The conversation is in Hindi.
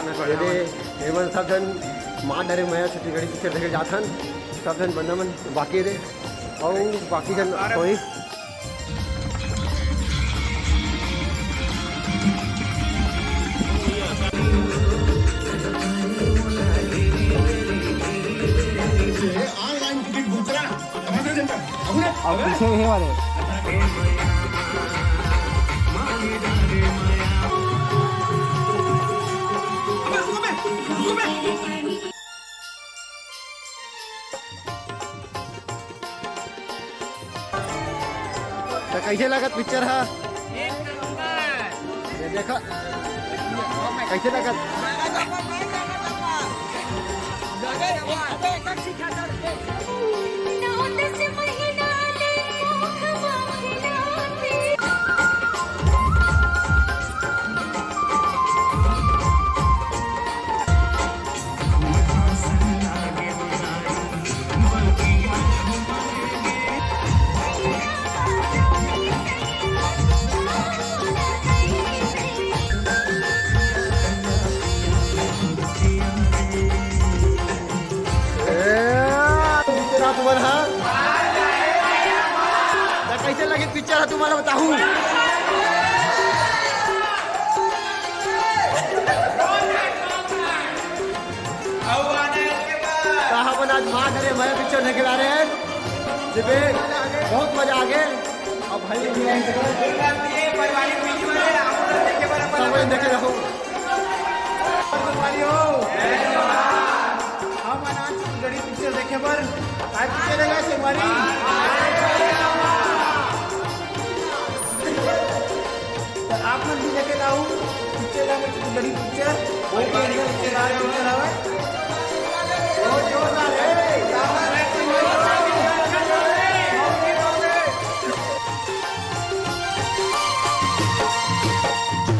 एवं सब जन माँ डरे मैं छत्तीसगढ़ी पिक्चर देखे जाथन सब जन बंदा मन बाकी रे और बाकी जन कोई अब पीछे ही वाले तो कैसे लगत पिक्चर है देखा कैसे लगत तुम्हारा कैसे लगे पिक्चर है तुम्हारा बताऊं आज माँ डरे मैं पिक्चर देखे ला रहे हैं बहुत मजा आ गया अब भाई देखे रहो हम अनाज गड़ी पिक्चर देखे पर आज पिक्चर है से हमारी आप लोग भी देखे लाऊं पिक्चर है गड़ी पिक्चर बहुत बढ़िया पिक्चर आ रहा है